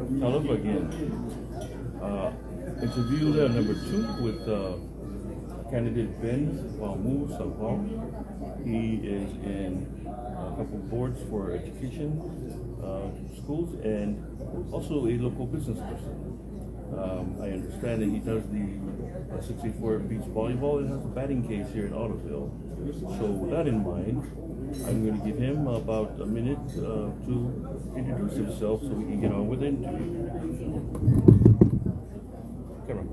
Hello again. Interview number 2 with candidate VAOMU SAUVAO. He is in a couple boards for education, schools, and also a local business person. I understand that he does the 64 beach volleyball and has a batting cage here in Otterville. So with that in mind, I'm going to give him about a minute to introduce himself so we can get on with the interview. Come on.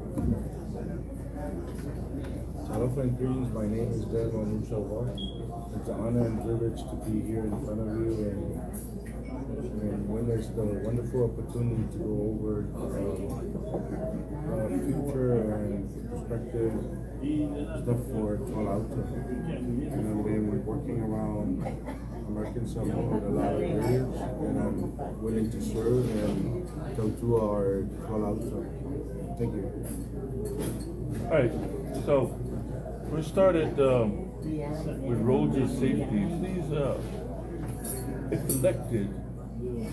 Hello, friend, greetings. My name is VAOMU SAUVAO. It's an honor and privilege to be here in front of you and when there's the wonderful opportunity to go over future and prospective stuff for Tualauta. And I've been working around American Samoa in a lot of areas, and I'm willing to serve and come to our Tualauta. Thank you. All right, so we started with roads and safety. Please, if elected,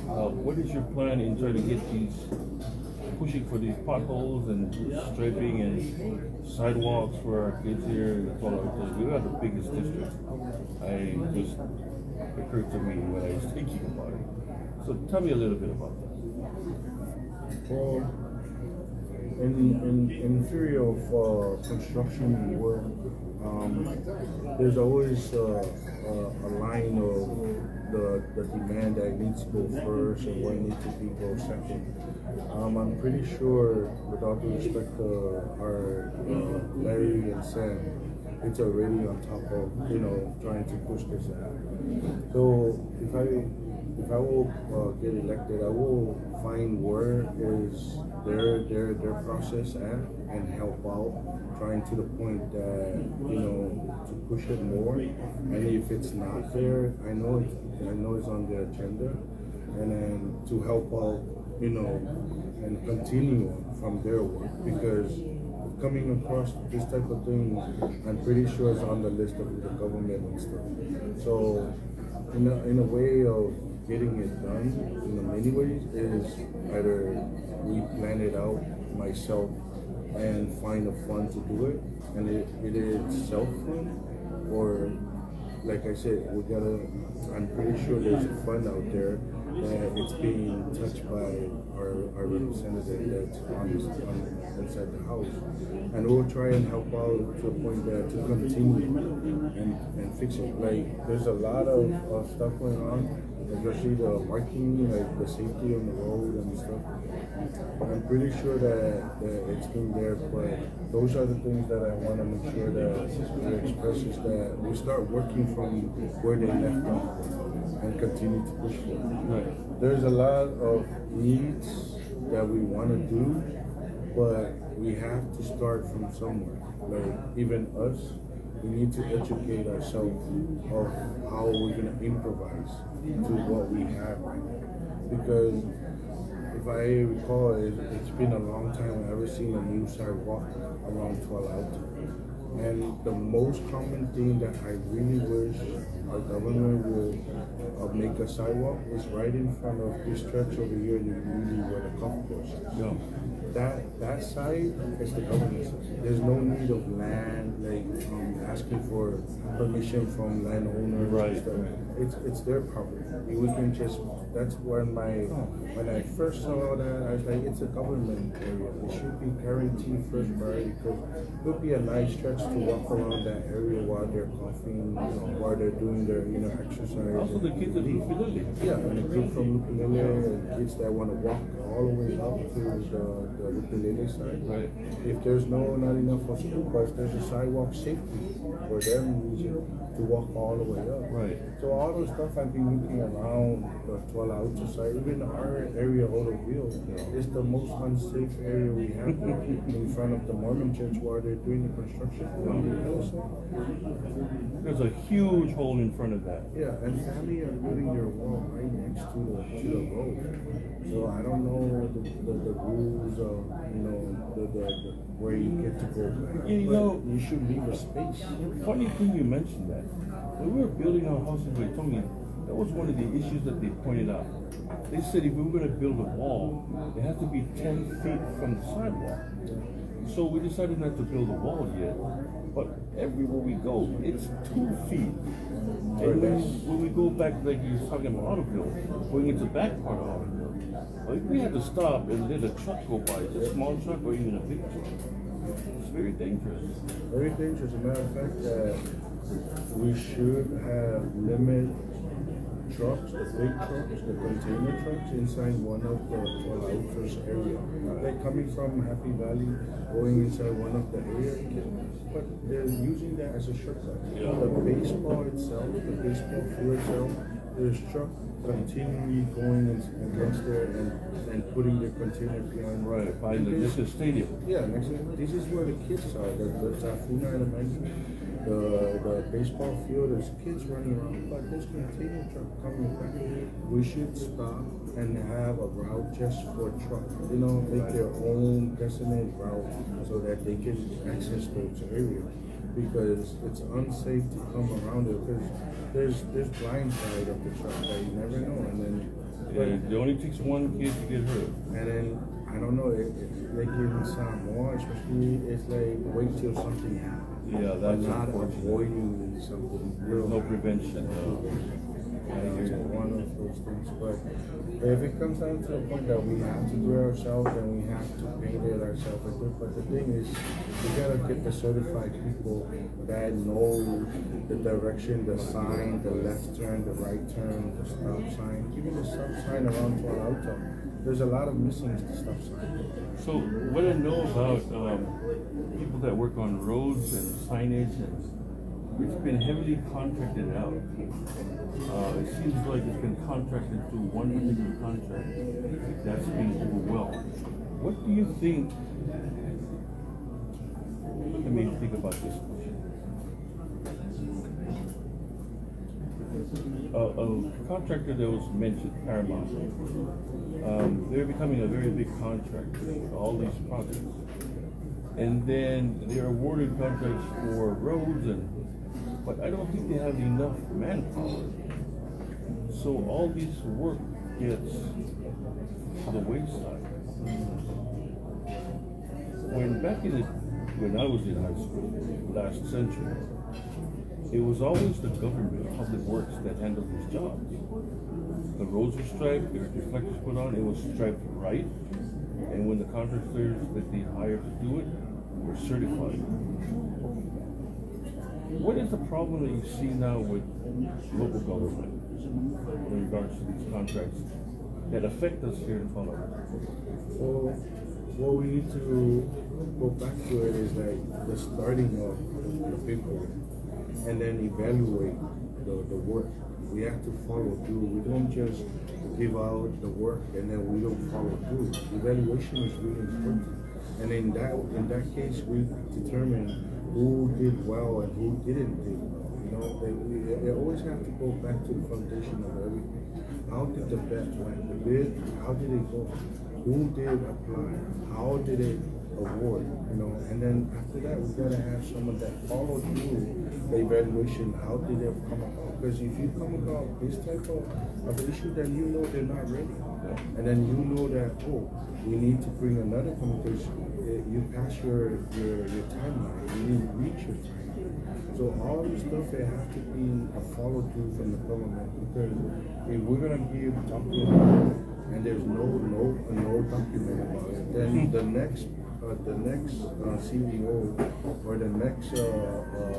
what is your plan in trying to get these, pushing for these potholes and striping and sidewalks for our kids here in Tualauta? We are the biggest district. I just occurred to me when I was thinking about it. So tell me a little bit about that. Well, in theory of construction work, there's always a line of the demand that needs to go first and what needs to go second. I'm pretty sure, with all due respect to our Larry and Sam, it's already on top of trying to push this out. So if I will get elected, I will find where is their process at and help out, trying to the point that to push it more. And if it's not there, I know it's on the agenda, and then to help out, and continue from their work, because coming across this type of thing, I'm pretty sure it's on the list of the government and stuff. So in a way of getting it done in many ways is either we plan it out myself and find a fund to do it, and it is self-fund, or like I said, I'm pretty sure there's a fund out there that it's being touched by our representative that's inside the house, and we'll try and help out to a point that to continue and fix it. Like, there's a lot of stuff going on, especially the marking, like the safety on the road and stuff. I'm pretty sure that it's been there, but those are the things that I want to make sure that we express, is that we start working from where they left off and continue to push forward. Right. There's a lot of needs that we want to do, but we have to start from somewhere. Like, even us, we need to educate ourselves of how we're going to improvise to what we have right now. Because if I recall, it's been a long time I've ever seen a new sidewalk around Tualauta. And the most common thing that I really wish our government will make a sidewalk is right in front of this stretch over here in the community where the golf course is. Yeah. That side is the government side. There's no need of land, like asking for permission from landowners. Right. It's their property. We can just. That's when I first saw that, I was like, it's a government area. It should be guaranteed first priority, because it would be a nice stretch to walk around that area while they're coughing, while they're doing their exercise. Also the kids that ukulele. Yeah, and the kids from ukulele, and kids that want to walk all the way up to the ukulele side. Right. If there's not enough for school bus, there's a sidewalk safety for them to walk all the way up. Right. So all the stuff I've been looking around the Tualauta side, even our area, Otterville, is the most unsafe area we have in front of the Mormon church while they're doing the construction. There's a huge hole in front of that. Yeah, and family are building their wall right next to the road. So I don't know the rules of the where you get to go back. You should leave a space. Funny thing you mentioned that. When we were building our house in Tony, the that was one of the issues that they pointed out. They said if we were going to build a wall, it has to be 10 feet from the sidewalk. So we decided not to build a wall yet, but everywhere we go, it's 2 feet. And when we go back, like you were talking about Ottoville, going into the back part of Ottoville, well, we had to stop and let a truck go by, a small truck or even a big truck. It's very dangerous. Very dangerous. As a matter of fact, we should have limit trucks, the big trucks, the container trucks inside one of the Tualauta's area. Like coming from Happy Valley, going inside one of the areas, but they're using that as a shortcut. Yeah. The baseball itself, the baseball field itself, there's truck continually going against there and putting their container behind. Right, by the stadium. Yeah, next thing, this is where the kids are. The Tafuna Elementary, the baseball field, there's kids running around, but there's container truck coming back. We should stop and have a route just for truck. You know, make their own designated route so that they can access those areas. Because it's unsafe to come around it because there's blind side of the truck that you never know, and then It only takes one kid to get hurt. and then I don't know, like in Samoa especially, it's like wait till something happens. Yeah, But that's not unfortunate. avoiding something. There's no prevention. It's one of those things. But if it comes down to a point that we have to do it ourselves and we have to paint it ourselves, but the thing is, we gotta get the certified people that know the direction, the sign, the left turn, the right turn, the stop sign, even the stop sign around Tualauta. There's a lot of missing stop signs. So what I know about people that work on roads and signage, and it's been heavily contracted out. It seems like it's been contracted to one particular contract that's being overwhelmed. What do you think? Let me think about this. A contractor that was mentioned, Paramount, they're becoming a very big contractor for all these projects. And then they're awarded contracts for roads, but I don't think they have enough manpower. So all this work gets to the wayside. When I was in high school, last century, it was always the government, public works, that handled these jobs. The roads were striped, there were reflectors put on, it was striped right, and when the contractors that they hired to do it were certified. What is the problem that you see now with local government in regards to these contracts that affect us here in Tualauta? Well, what we need to go back to it is like the starting of the paperwork and then evaluate the work. We have to follow through. We don't just give out the work and then we don't follow through. Evaluation is really important. And in that case, we determine who did well and who didn't do well. You know, they always have to go back to the foundation of everything. How did the bet went? The bid, how did it go? Who did apply? How did it award? You know, and then after that, we gotta have someone that followed through the evaluation. How did it come about? Because if you come about this type of issue, then you know they're not ready, and then you know that we need to bring another communication. You pass your timeline. You need to reach your timeline. So all this stuff, it has to be a follow through from the government, because if we're gonna give document and there's no document about it, then the next CEO or the next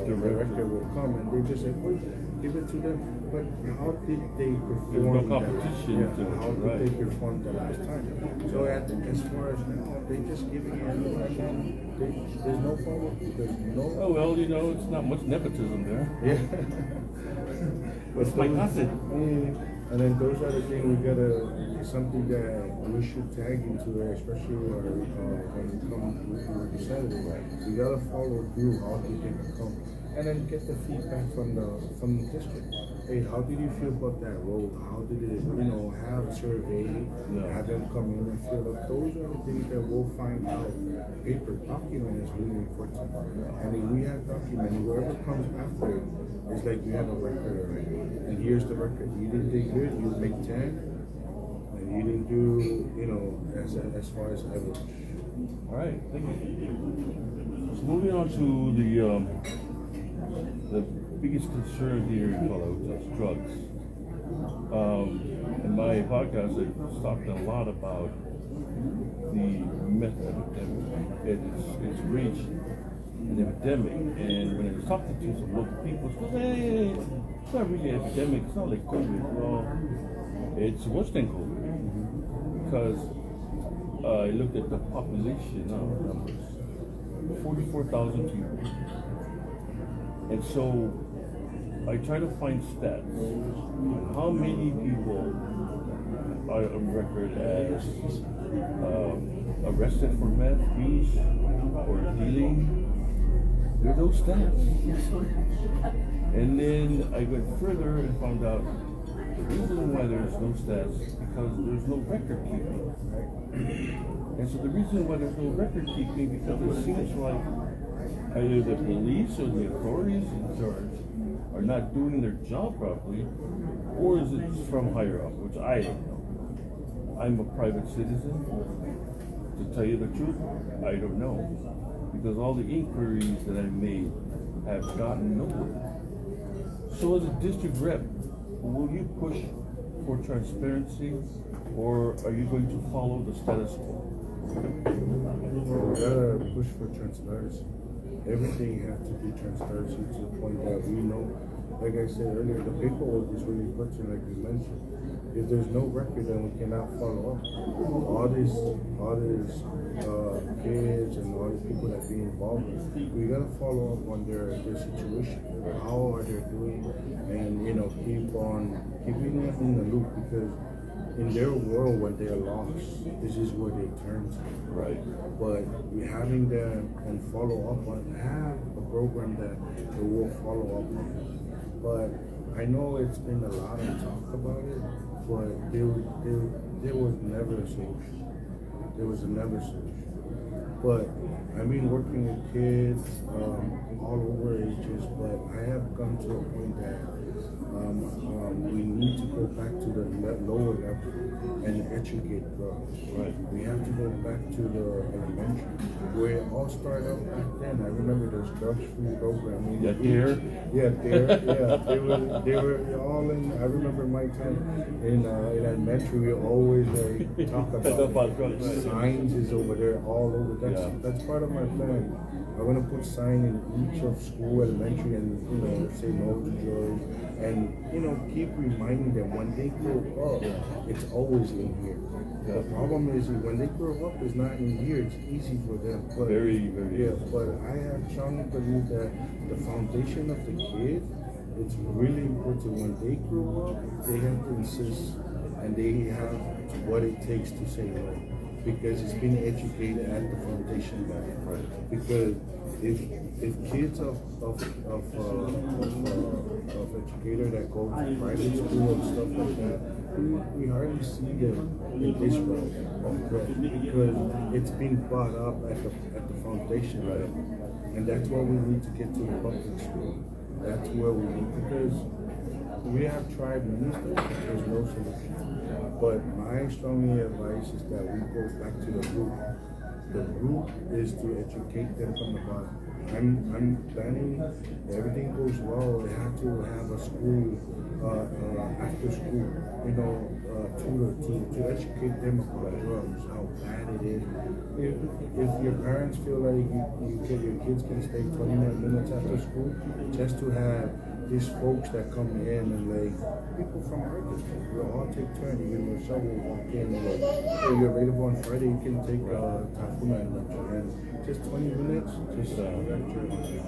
director will come and they just say, "Wait, give it to them." But how did they perform? There's no competition. How did they perform the last time? So as far as now, they just giving it, and there's no follow. There's no. Oh well, you know, it's not much nepotism there. Yeah. It's like nothing. And then those are the things we gotta, something that we should tag into it, especially when we come to Saturday. We gotta follow through how people come, and then get the feedback from the district. hey, how did you feel about that role? How did it, have a survey, have them come in and fill up? Those are the things that we'll find out. Paper document is really important. And if we have document, whoever comes after, it's like you have a record already. And here's the record. You didn't do good, you make 10. And you didn't do, as far as average. All right, thank you. So moving on to the biggest concern here in Tualauta is drugs. In my podcast, I've talked a lot about the meth epidemic. It's reached an epidemic, and when I was talking to some local people, it's like, hey, it's not really an epidemic. It's not like COVID. Well, it's worse than COVID because I looked at the population numbers, 44,000 people, and so I try to find stats. How many people are on record as arrested for meth use or dealing? There are no stats. And then I went further and found out the reason why there's no stats is because there's no record keeping. And so the reason why there's no record keeping is because it seems like either the police or the authorities in charge are not doing their job properly, or is it from higher up, which I don't know. I'm a private citizen. To tell you the truth, I don't know. Because all the inquiries that I made have gotten nowhere. So as a district rep, will you push for transparency, or are you going to follow the status quo? We gotta push for transparency. Everything has to be transparency to the point that we know. Like I said earlier, the paperwork is really important, like you mentioned. If there's no record, then we cannot follow up. All these kids and all these people that be involved, we gotta follow up on their situation. How are they doing? And keep on keeping them in the loop, because in their world, when they're lost, this is where they turn to. Right. But we having them and follow up on, have a program that they will follow up on. But I know it's been a lot of talk about it, but there was never a solution. There was never a solution. But I've been working with kids all over ages, but I have come to a point that we need to go back to the lower level and educate girls. Right. We have to go back to the elementary, where it all started out back then. I remember those drugs-free programs. Yeah, there. Yeah, there. Yeah, they were all in. I remember my time in elementary. We always talk about drugs. Signs is over there, all over. That's part of my plan. I want to put sign in each of school, elementary, and say no to drugs, and keep reminding them when they grow up, it's always in here. The problem is when they grow up, it's not in here. It's easy for them. But, very. Yeah, but I have strongly believe that the foundation of the kid, it's really important. When they grow up, they have to insist, and they have what it takes to say no. Because it's been educated at the foundation level. Right. Because if kids of educators that go to private school and stuff like that, we hardly see them in this road, because it's been brought up at the foundation level, and that's where we need to get to the public school. That's where we need, because we have tried many stuff, there's no solution. But my strongly advice is that we go back to the root. The root is to educate them from the bottom. I'm planning, everything goes well, they have to have a school, after school, tutor to educate them about drugs, how bad it is. If your parents feel like your kids can stay 20 minutes after school, just to have these folks that come in and people from our district, we'll all take turns. Michelle will walk in and hey, you're available on Friday, you can take Tafuna and just 20 minutes,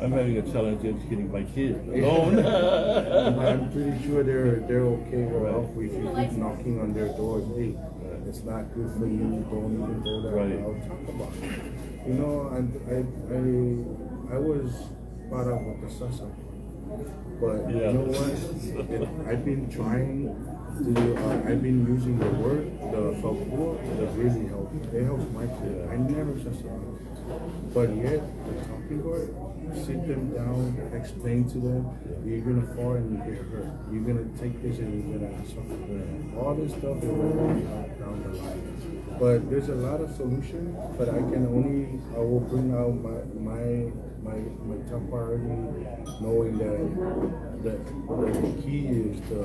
I'm having a challenge educating my kids alone. I'm pretty sure they're okay with help if you keep knocking on their doors. Hey, it's not good for you, don't even go that route. Talk about it. I was brought up with the SAUVAO. But Yeah. you know what? I've been trying to, I've been using the word, the FAUVO, that really helps. It helps my kid. I never said something. But yet, the talking word, sit them down, explain to them, you're gonna fall and you get hurt. You're gonna take this and you're gonna suffer. All this stuff is gonna help down the line. But there's a lot of solutions, but I will bring out my top priority, knowing that the key is the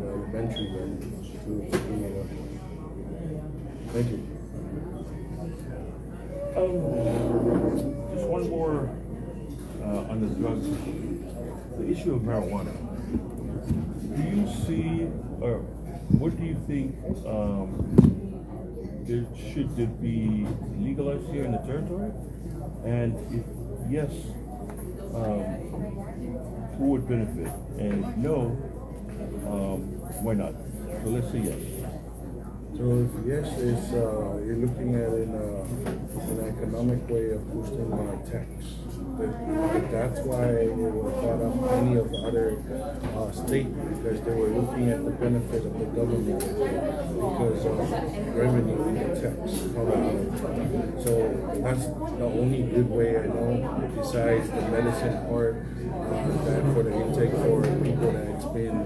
elementary level to bring it up. Thank you. Just one more on the drugs, the issue of marijuana. Do you see, or what do you think, should it be legalized here in the territory? And if yes, who would benefit? And if no, why not? So let's say yes. So if yes, it's you're looking at an economic way of boosting tax. That's why it was brought up many of the other states, because they were looking at the benefit of the government because of revenue in the tax. So that's the only good way I know, besides the medicine part, that for the intake for people that's been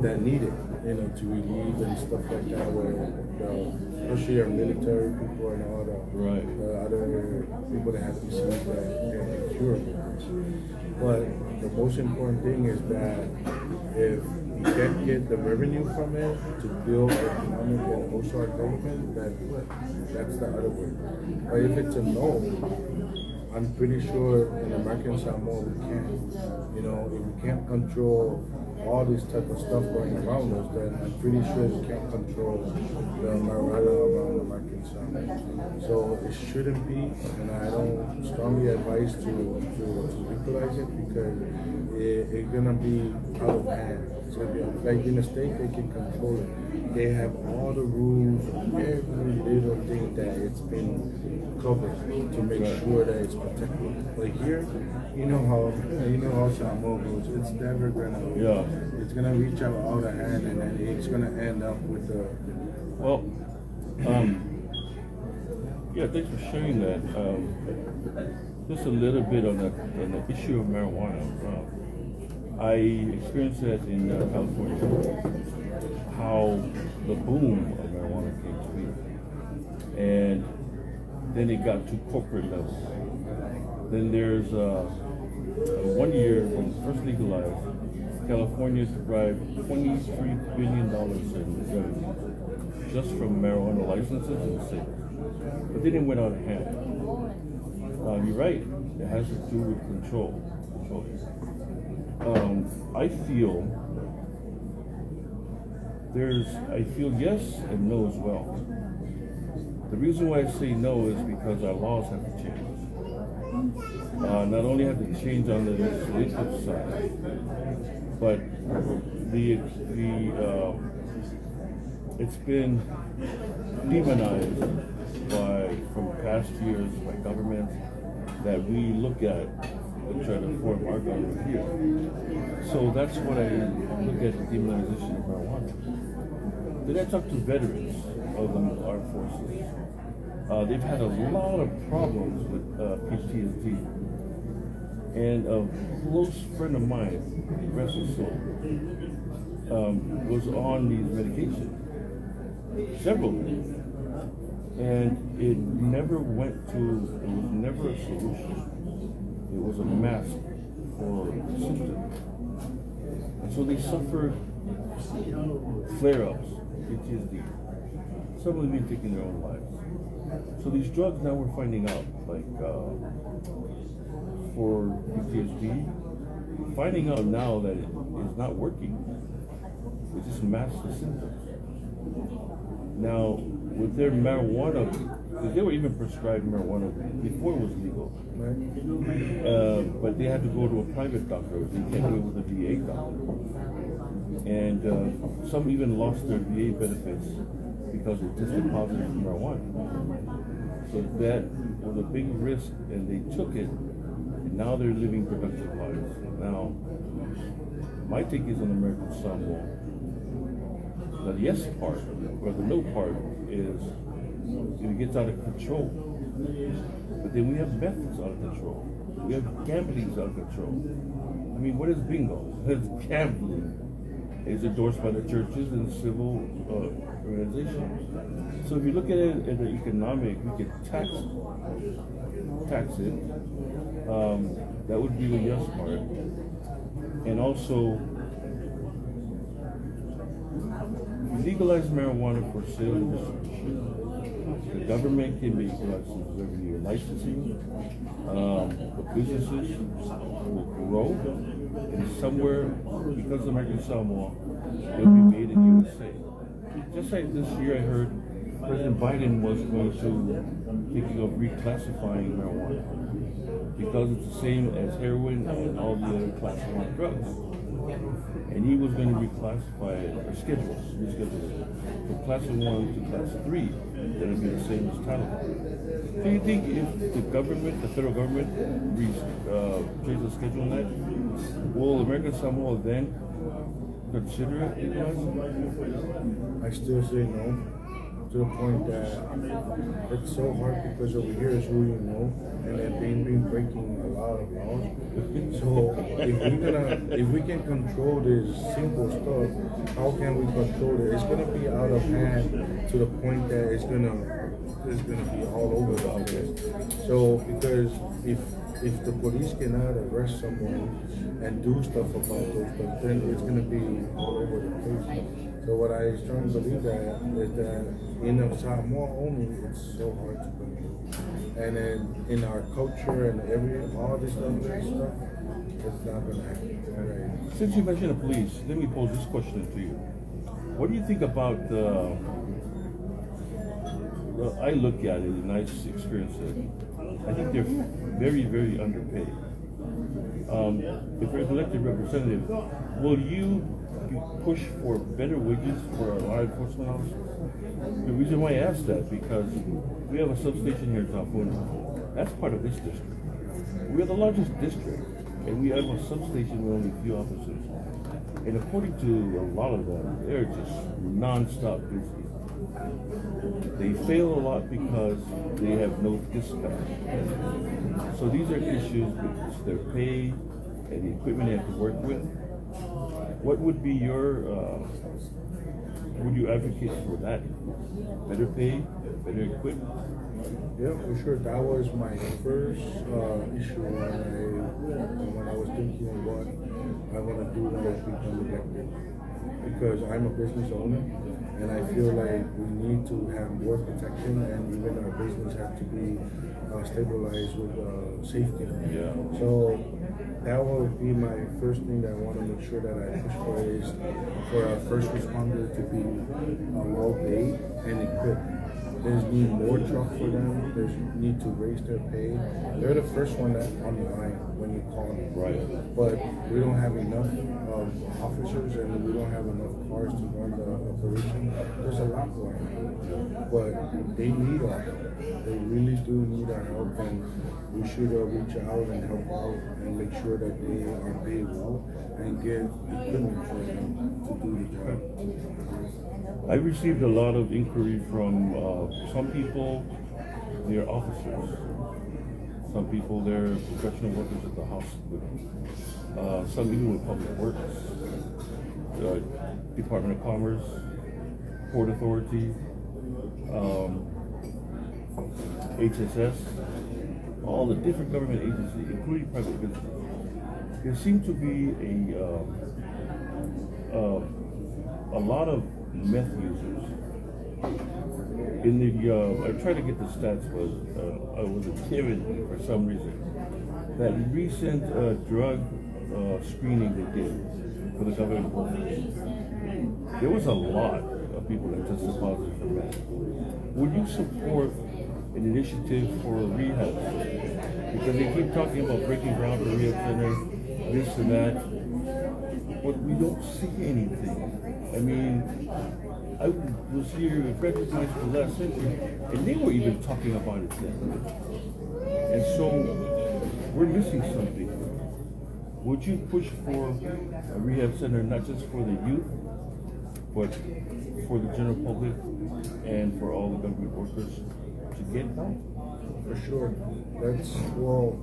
that need it, to relieve and stuff like that, where especially our military people and all the other people that have disease that can be curable. But the most important thing is that if you can't get the revenue from it to build economic and also our government, that's the other way. But if it's a no, I'm pretty sure in American Samoa we can. If we can't control all this type of stuff going around us, then I'm pretty sure we can't control the marijuana around American Samoa. So it shouldn't be, and I don't strongly advise to legalize it, because it's gonna be out of hand. It's gonna be like in the state they can control it. They have all the rules, every little thing that it's been covered to make sure that it's protected. But here, you know how Samoa goes. It's never gonna. It's gonna reach out of hand, and then it's gonna end up with the. Well, thanks for sharing that. Just a little bit on the issue of marijuana. I experienced that in California, how the boom of marijuana came to be, and then it got to corporate level. Then there's 1 year when it first legalized, California derived $23 billion in revenue just from marijuana licenses in the state. But then it went out of hand. You're right, it has to do with control. I feel yes and no as well. The reason why I say no is because our laws have to change. Not only have to change on the legislative side, but it's been demonized from past years by governments that we look at and try to form our government here. So that's what I look at, the demonization of marijuana. Then I talk to veterans of the armed forces. They've had a lot of problems with PTSD. And a close friend of mine, rest his soul, was on these medications, several of them. And it never it was never a solution. It was a mask for symptoms. And so they suffered flare-ups, PTSD. Some of them even taking their own lives. So these drugs now we're finding out, like for PTSD, finding out now that it is not working. It just masks the symptoms. Now, with their marijuana, because they were even prescribed marijuana before it was legal, but they had to go to a private doctor. They can't do it with a VA doctor. And some even lost their VA benefits because it tested positive for marijuana. So that was a big risk, and they took it, and Now they're living productive lives. Now, my take is on American Samoa. The yes part, or the no part, is it gets out of control. But then we have methods out of control. We have gambling out of control. I mean, what is bingo? It's gambling. It's endorsed by the churches and civil organizations. So if you look at it at the economic, we can tax it. That would be the yes part. And also, legalize marijuana for sale and distribution. The government can make licenses every year. Licensing, the businesses will grow, and somewhere, because of American Samoa, it'll be made in USA. Just like this year, I heard President Biden was going to thinking of reclassifying marijuana because it's the same as heroin and all the other class 1 drugs. And he was going to reclassify it, or reschedule it from class 1 to class 3. That would be the same as Tylenol. Do you think if the government, the federal government, changes the schedule on that, will American Samoa then consider it legalized? I still say no, to the point that it's so hard because over here is who you know, and they've been breaking a lot of laws. So if we can control this simple stuff, how can we control it? It's gonna be out of hand to the point that it's gonna be all over the place. So because if the police cannot arrest someone and do stuff about those stuff, then it's gonna be all over the place. So what I strongly believe that is that in Samoa only, it's so hard to control. And then in our culture and all this other stuff, it's not gonna happen. Right. Since you mentioned the police, let me pose this question to you. What do you think about I look at it and I experience it. I think they're very, very underpaid. If you're an elected representative, will you push for better wages for our law enforcement officers? The reason why I ask that, because we have a substation here in Tafuna. That's part of this district. We are the largest district, and we have a substation with only a few officers. And according to a lot of them, they're just non-stop busy. They fail a lot because they have no dispatch. So these are issues with their pay and the equipment they have to work with. What would be your, would you advocate for that? Better pay, better equipment? Yeah, for sure. That was my first issue when I was thinking of what I want to do when I become elected. Because I'm a business owner, and I feel like we need to have more protection, and even our business have to be stabilized with safety. Yeah. So that will be my first thing that I want to make sure that I push for is for our first responder to be well paid and equipped. There's need more truck for them. There's need to raise their pay. They're the first one that's on the line when you call them. Right. But we don't have enough officers, and we don't have enough cars to run the operation. There's a lot going on. But they need our help. They really do need our help, and we should reach out and help out and make sure that they are paid well and get equipment for them to do the job. I received a lot of inquiry from some people, they're officers. Some people, they're professional workers at the hospital. Some even with public works, Department of Commerce, Port Authority, HSS, all the different government agencies, including private businesses. There seems to be a lot of meth users. In the, I tried to get the stats, but I was timid for some reason. That recent drug screening they did for the government workers, there was a lot of people that tested positive for meth. Would you support an initiative for rehab? Because they keep talking about breaking ground for rehab centers, this and that, but we don't see anything. I mean, I was here recognized for the last century, and they were even talking about it then. And so, we're missing something. Would you push for a rehab center not just for the youth, but for the general public and for all the government workers to get help? For sure. That's, well,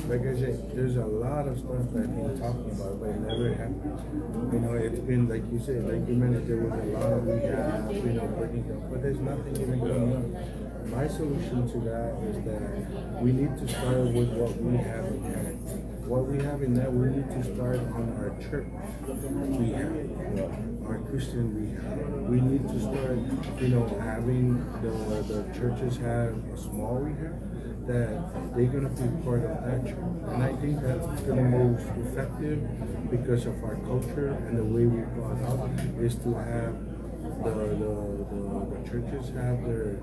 like I said, there's a lot of stuff that I've been talking about, but it never happened. You know, it's been, like you said, like you mentioned, there was a lot of rehab, you know, breaking up, but there's nothing even going on. My solution to that is that we need to start with what we have in hand. What we have in that, we need to start on our church rehab, our Christian rehab. We need to start, you know, having the churches have a small rehab that they're going to be part of that church. And I think that's going to be most effective because of our culture and the way we brought up is to have the churches have their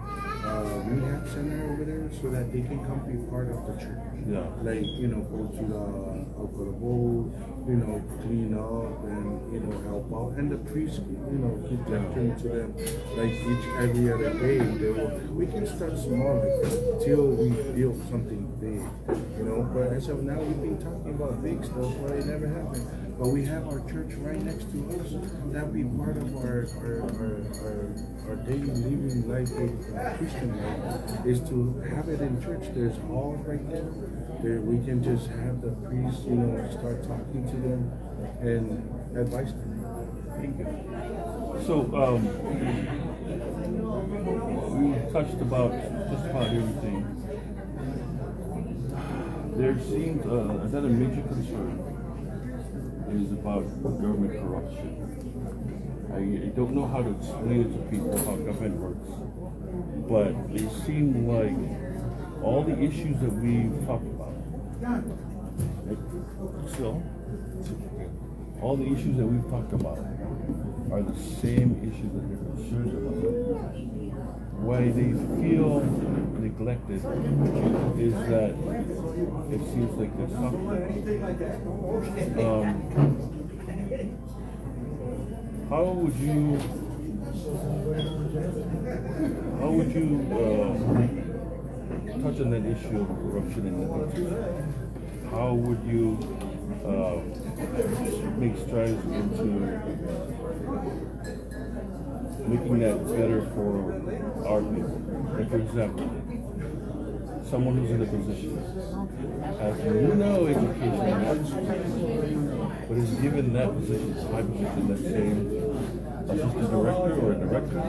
rehab center over there so that they can come be part of the church. Yeah. Like, you know, go to the bowl, you know, clean up and, you know, help out. And the priest, you know, keep lecturing to them like every other day. We can start small like that till we build something big, you know. But as of now, we've been talking about big stuff, but it never happened. But we have our church right next to us. That be part of our daily living life, Christian life, is to have it in church. There's halls right there. We can just have the priests, you know, start talking to them and advise them. Thank you. So, we touched about just about everything. There seems another major concern is about government corruption. I don't know how to explain it to people how government works, but it seems like all the issues that we've talked about, so all the issues that we've talked about are the same issues that they're concerned about. Why they feel neglected is that it seems like they're suffering. How would you touch on that issue of corruption in the country? How would you make strides into making that better for our people? Like, for example, someone who's in a position has no education, but is given that position, high position, let's say assistant director or a director,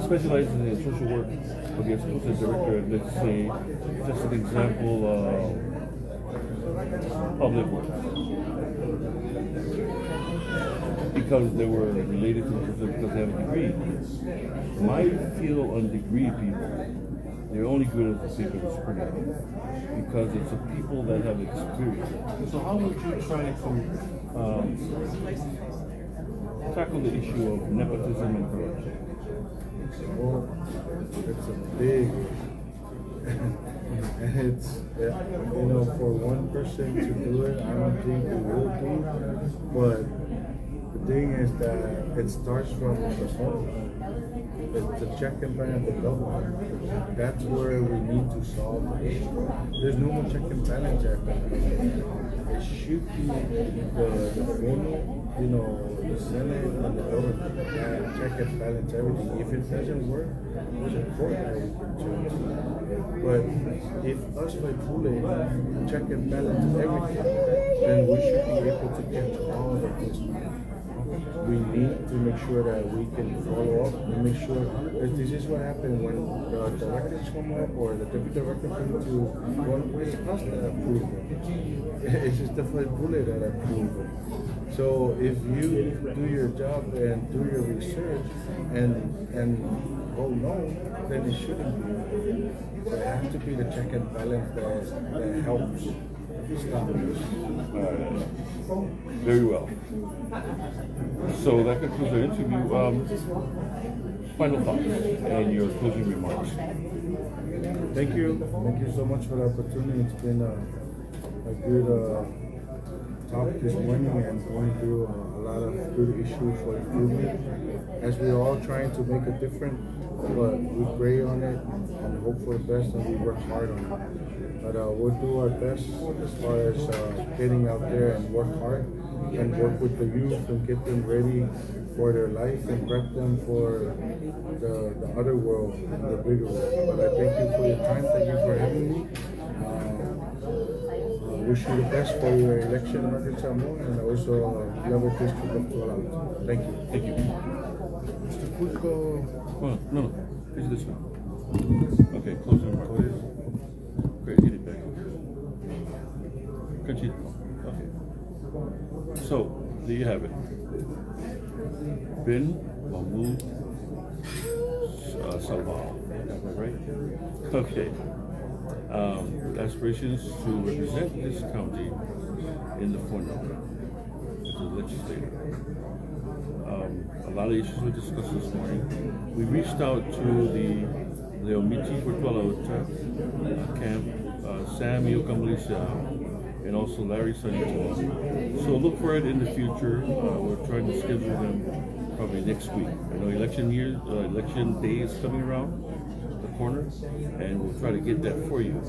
specializes in social work, but gets put as director of, let's say, just an example, public works. Because they were related to the person because they have a degree. My feel on degree people, they're only good as the paper is printed because it's the people that have experience. So how would you try to tackle the issue of nepotism and corruption? Well, it's a big, and it's, you know, for one person to do it, I don't think it will do, but the thing is that it starts from the home. It's the check and balance, the government. That's where we need to solve the issue. There's no more check and balance happening. It should be the formal, you know, the Senate and the government that check and balance everything. If it doesn't work, there's a court that we can change. But if us like Pule check and balance everything, then we should be able to catch all of this. We need to make sure that we can follow up and make sure that this is what happened when the directors come up or the deputy director comes to one place, us that approve them. It's just the first bullet that approve them. So if you do your job and do your research and go no, then it shouldn't be. So it has to be the check and balance that helps. Very well. So that concludes our interview. Final thoughts and your closing remarks. Thank you. Thank you so much for the opportunity. It's been a good talk this morning and going through a lot of good issues for improvement. As we're all trying to make a difference, but we pray on it and hope for the best, and we work hard on it. But we'll do our best as far as getting out there and work hard and work with the youth and get them ready for their life and prep them for the other world, the bigger world. But I thank you for your time. Thank you for having me. Wish you the best for your election in Margaret Samoa and also Lover District of Tualauta. Thank you. Thank you. Mr. Pulko. Well, no, it's this one. Okay, close the record. Great, get it back. Continue. Okay. So, there you have it. Ben VAOMU SAUVAO. Got that right? Okay. Aspirations to represent this county in the Foreknown as a legislator. A lot of issues were discussed this morning. We reached out to the Leomiti for Tualauta camp, Sam Yokamalisha, and also Larry Sanitoa. So look for it in the future. We're trying to schedule them probably next week. I know election day is coming around the corner, and we'll try to get that for you.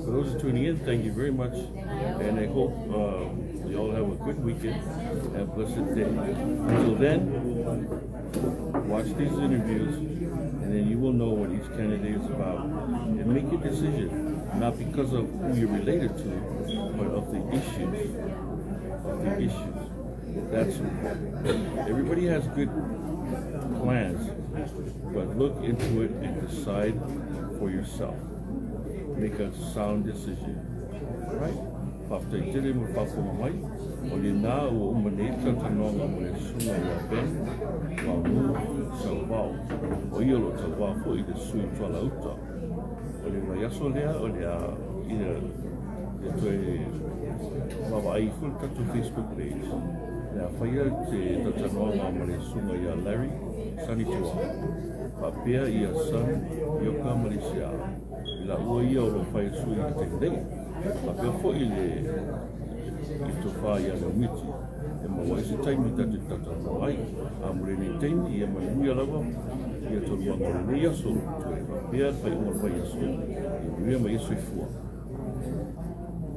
For those tuning in, thank you very much, and I hope you all have a good weekend and a blessed day. Until then, watch these interviews, and then you will know what each candidate is about, and make your decision, not because of who you're related to, but of the issues. That's important. Everybody has good plans, but look into it and decide for yourself. Make a sound decision. Right? Pafta itiri mo papo mai, o ni na o umanita tanonga mo le sunga ya ben, VAOMU SAUVAO, o iolo tawa fo i te sui Tualauta. O le maiaso lea, o le a ina tue wawai full tatu Facebook page. Le a whaia te tatanoanga mo le sunga ya Larry Sanitoa. Papea ia san, Yoka Malaysia. La ua ia o lo whai sui i te nei. Papea fo i le i to wha ia Leomiti. E maua isi taimi tatu tatanoai. A mure nei taimi ia mai muia lawa. Ia tolu wangore nei aso. Papea whai umar whai aso. I muia mai aso i fua.